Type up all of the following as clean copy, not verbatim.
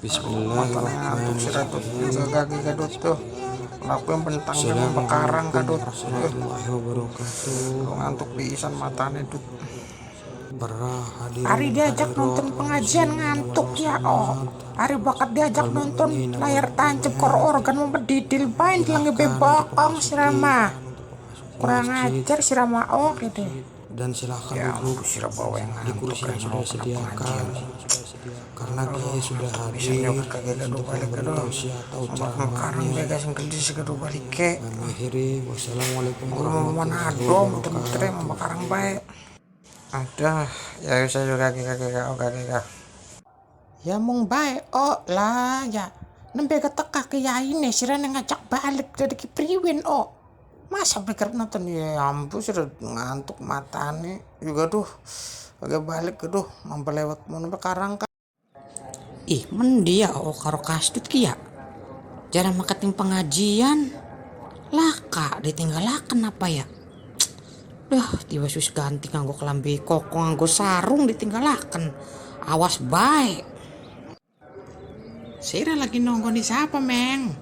Matanya ngantuk sih Radut. Bismillahirrahmanirrahim. Kaki kadut tuh. Laku yang bentang dia bekarang Assalamualaikum kadut. warahmatullahi wabarakatuh. Lu ngantuk pisan matanya dut. Para Ari hadirin diajak hadirat nonton wal pengajian muslimin wal ngantuk ya muslimat Ari bakat diajak wal nonton mu'minina wal layar tancap kor mu'minat. organ mau berdidil bain telangi Silahkan untuk bebokong memasuki sirama. Kurang masjid ajar sirama gitu. dan silahkan Ya duduk sira bawa yang di ngantuk kursi yang kayak sudah mau kena disediakan pengajian. karena kiai sudah Bisa hadir nyokot kagak gaduh untuk balik gaduh. memberitahu atau Ombak mekarang ceramahnya. bega sing gede sih gaduh balik ke. Mengakhiri, wassalamualaikum Guru warahmatullahi manado muter-muter wabarakatuh. mekarang baik. Ada ya saya juga kaki ya mung baik lah ya nembe keteka kiai ini sira ngajak balik dari kipriwin masa pikir nonton ya ampun sudah ngantuk matane juga tuh agak balik tuh mampu lewat mun sekarang kan mendi ya karo kasdut ki ya jarang marketing pengajian laka ditinggalaken apa ya tiba sus ganti nganggo kelambi koko nganggo sarung ditinggalaken awas baik Sira lagi nongkrong di siapa, Meng?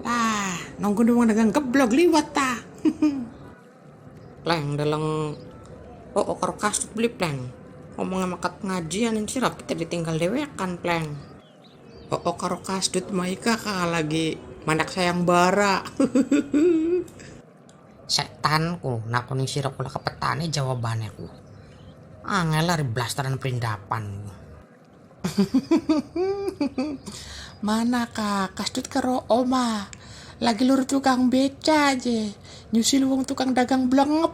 Lah, nongkrong di wong dagang geblog liwat ta. Pleng dalang karo kasut beli pleng. Ngomong sama kat pengajian yang sira kita ditinggal dewekan pleng. Karo kasut maika lagi mandak sayang bara. Setanku, nak kuning sira kula kepetane jawabannya ku. Angel blasteran perindapan. Mana kasdut karo oma lagi lur tukang beca aja nyusil wong tukang dagang blengep.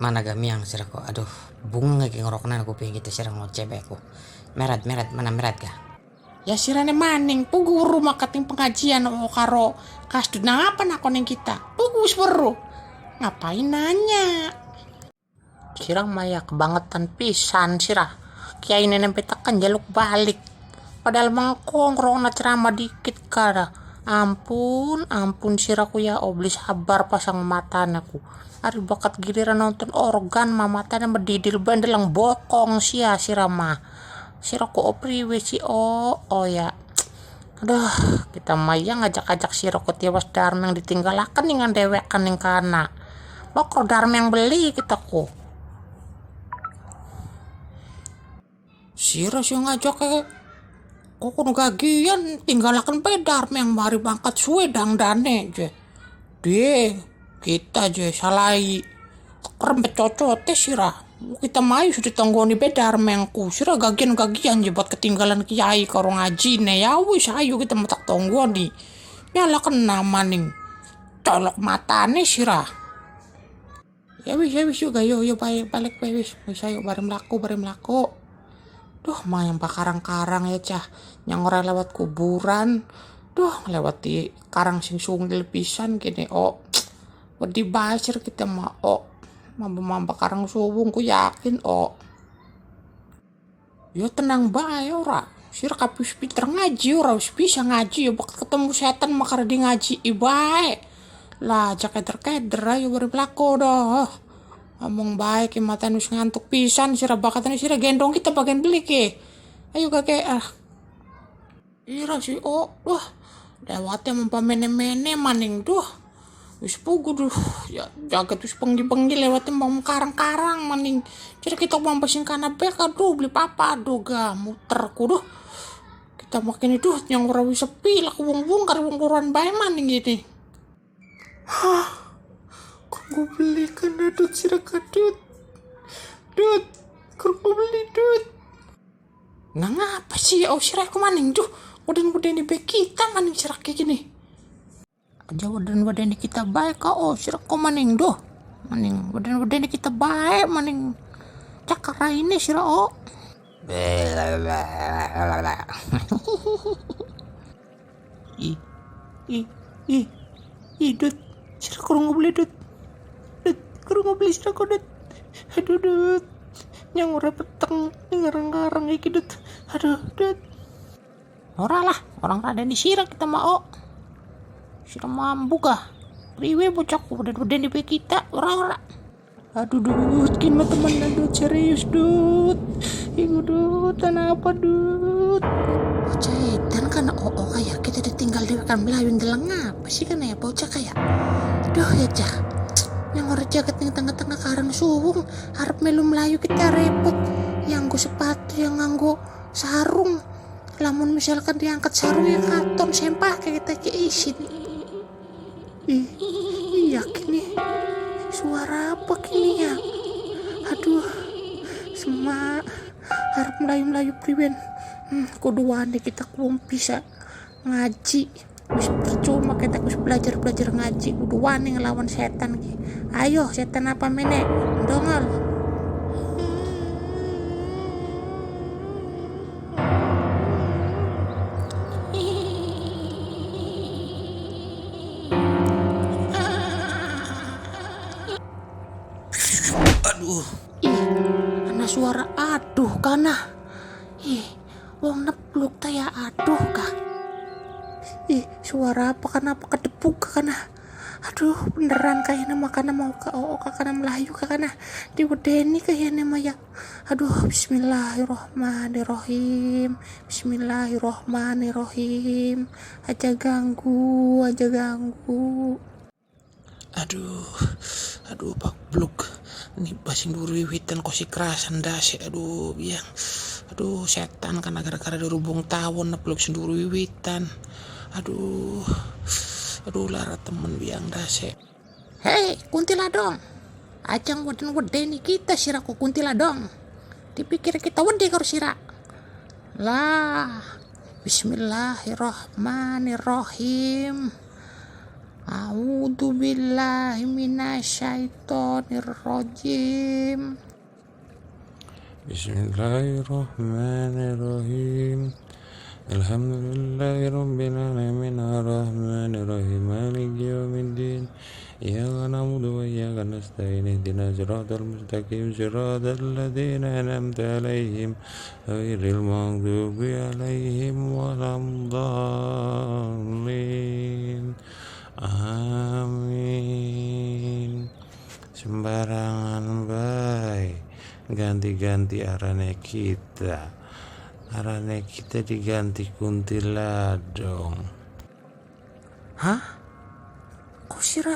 Mana gamiang sira kok aduh bunga kayak ngorokenan aku pengen gitu sira ngocebe aku merat mana merat ga ya sirane maning pugu rumah kating pengajian karo kasdut nah apa nakoning kita pugu seru ngapain nanya sirang maya kebangetan pisan sirah kiai nenek petakan jaluk balik padahal mau kongkrong na ceramah dikit kada ampun siraku ya beli sabar pasang mata aku ari bakat giliran nonton organ matanya berdidil bandelang bokong sia sirama siraku priwe si ya aduh kita maya ngajak-ajak siraku tiwas darmeng ditinggalakan dengan dewekan yang kana bokro darmeng beli kita ku sira sih ngajak kok kuno gagian tinggalakan pedar yang mari bangkat suwe dangdane je dia kita je salai kerempet cocote sira kita mayu sudah tanggoni bedar mengku sira gagian je buat ketinggalan kiai karo ngaji ne ya wis ayo kita metak tanggoni nyala kena maning colok matane sira ya wis juga yo balik wis ayo bareng laku yang pakarang-karang ya cah yang orang lewat kuburan lewati karang sing sungil pisan gini wedi basir kita mah mamba karang suwung ku yakin yo tenang bae ora sira kapus pinter ngaji ora wis bisa ngaji yo bakal ketemu setan makar di ngaji bae lah jak keder ayo bari pelako dah ngomong baik mata nus ngantuk pisan sira bakatane sira gendong kita bagian beli ke ayo kakek ira sih lewatnya mempamene-mene maning wis pugu ya jagat wis penggi lewatnya mau karang-karang maning sira kita mampasin kana bek beli papa ga muter ku kita makin yang ora wis sepi lah wong-wong karo wong-woran bae maning gini gue beli kan dut sira kadut kok beli dut nah ngapa sih sira aku maning wadan di bek kita maning sira kayak gini aja wadan di kita baik sira aku maning maning wadan di kita baik maning cakara ini sira dut sira kurang beli dut kurang beli sira kodot aduh dut yang ora peteng ngarang-ngarang iki dut aduh dut ora lah orang rada di sira kita mau sira mampu kah priwe bocah udah di kita ora Aduh Dut, gimana temen Dut, serius Dut. Iku Dut, kenapa Dut? Bocah edan kan kayak kita ditinggal di rekan Melayu dalam apa sih kan ya bocah kayak. Duh ya cah. Yang orang jaket ning tengah-tengah karang suwung harap melu Melayu kita repot. Yang gue sepatu, yang nganggo sarung. Lamun misalkan diangkat sarung yang katon sempak kayak kita isin. Yakin nih. Suara apa kini ya? Aduh, semak harap Melayu-Melayu priwen. Kuduan kita belum bisa ngaji. Wis percuma kita harus belajar ngaji. Kuduan ngelawan setan ki. Ayo setan apa menek? Dongol. Aduh. Ana suara aduh kana. Wong nepluk ta ya aduh kah? Suara apa kenapa kedepuk kana? Aduh beneran kayaknya makana mau ke kakana Melayu kakana diwedeni kayaknya maya. Aduh bismillahirrohmanirrohim. Bismillahirrohmanirrohim. Aja ganggu. Aduh Pak Bluk. Ini basing dulu wiwitan kosi kerasan dasi. Aduh biang. Aduh setan kan gara-gara dirubung tawon nepluk senduru wiwitan. Aduh lara temen biang dasi. Hei kuntiladong, ajang wedeni kita siraku kuntiladong. Dipikir kita wedi karo sira. Lah, bismillahirrahmanirrahim. A'udzu billahi minasyaitonir rajim. Bismillahirrahmanirrahim. Alhamdulillahi rabbil alamin arrahmanir rahim maliki yaumiddin iyyaka na'budu wa iyyaka nasta'in ihdinas siratal mustaqim siratal ladzina an'amta 'alaihim ghairil maghdubi 'alaihim waladdallin amin. Sembarangan baik ganti-ganti arane kita diganti kuntiladong. Hah? Kok sira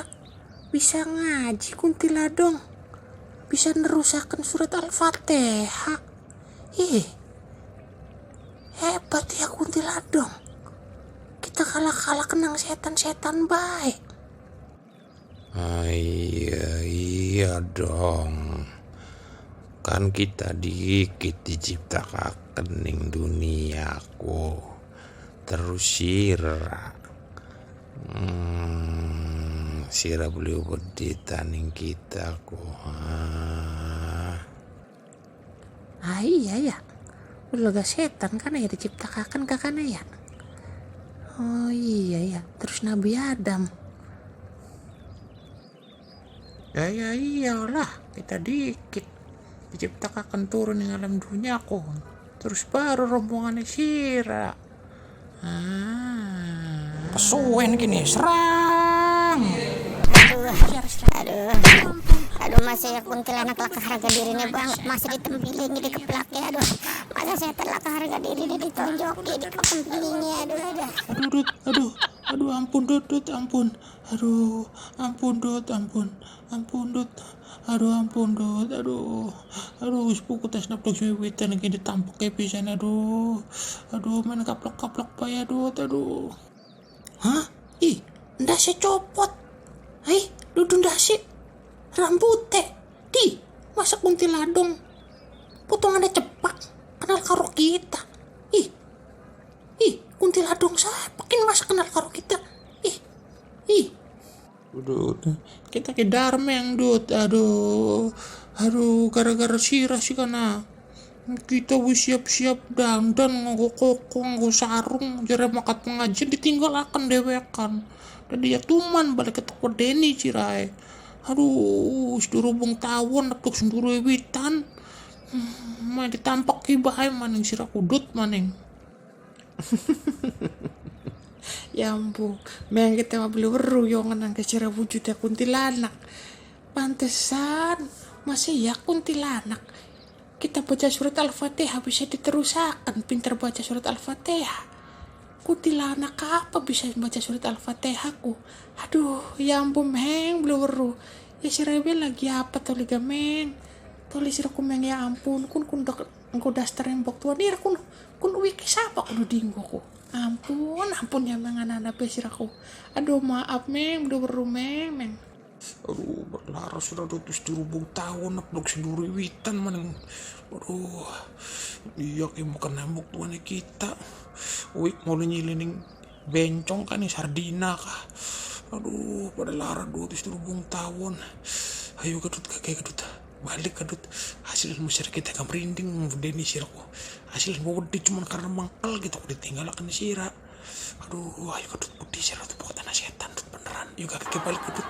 bisa ngaji kuntiladong? Bisa nerusakan surat Al-Fatihah? Hebat ya kuntiladong. Kita kalah kenang setan-setan baik. Iya dong. Kan kita dikit diciptakan ning duniaku terus sira beliau berdita ning kita ku. Iya ya. Ulaga setan kan ya diciptakan kakana ya. Oh iya ya. Terus Nabi Adam. Ya iyalah kita dikit diciptakan turun ning alam duniaku. Terus baru rombongan sira. Pesuwen gini serang. Aduh masih ya kuntilanak laka harga dirinya banget masih ditempilingi di keplaknya. Aduh masa setan laka harga diri ditonjoki di kepempilinnya. Aduh ampun Dut ampun. Aduh ampun Dut. Aduh sepuku tes naplok wiwitan lagi ditampak kayak pisan. Aduh main kaplok payah Dut. Aduh. Hah? Ndase copot. Duduk ndase. Rambutnya. Masa kuntiladong. Potongannya cepak. Kenal karo kita. Kuntiladong sapakin masa kenal karo kita. Udah. Kita ke Darmeng Dut. Aduh gara-gara sirah sih karena kita wis siap-siap dandan nganggo koko nganggo sarung jare makat pengajian ditinggal akan dewekan. Dan dia tuman balik ke toko Deni cirae. Aduh sedurubung tawon nepluk senduru wiwitan. Main ditampak kibahay maning sirah kudut maning. Ya ampun, memang kita mau beli weru yang nang kecira wujudnya kuntilanak. Pantesan, masih ya kuntilanak. Kita baca surat Al-Fatihah bisa diterusakan, pinter baca surat Al-Fatihah. Kuntilanak apa bisa baca surat Al-Fatihah ku? Aduh, ya ampun meng, belum beru. Ya si Rebel lagi apa tuh liga meng? Tulis aku meng ya ampun, kun dastar nembok tuan dir kun wiki siapa kudu dinggo ku. Ampun ya meng anak pesir aku. Aduh maaf meng, belum beru meng. Aduh, berlaras sudah 200 tahun upload sendiri witan maneng. Aduh, iya bukan nembok tuan kita. Wih, mau nyilining bencong kan nih sardina kah. Aduh, pada lara 200 tahun. Ayo gadut kakek gadut. Balik gadut. Hasil musir kita kan merinding deni siraku. Hasil gede cuman karena mangkal gitu ditinggalkan sira. Aduh, ayo gadut putih sira tuh pokoknya setan beneran. Yuk kakek balik gadut.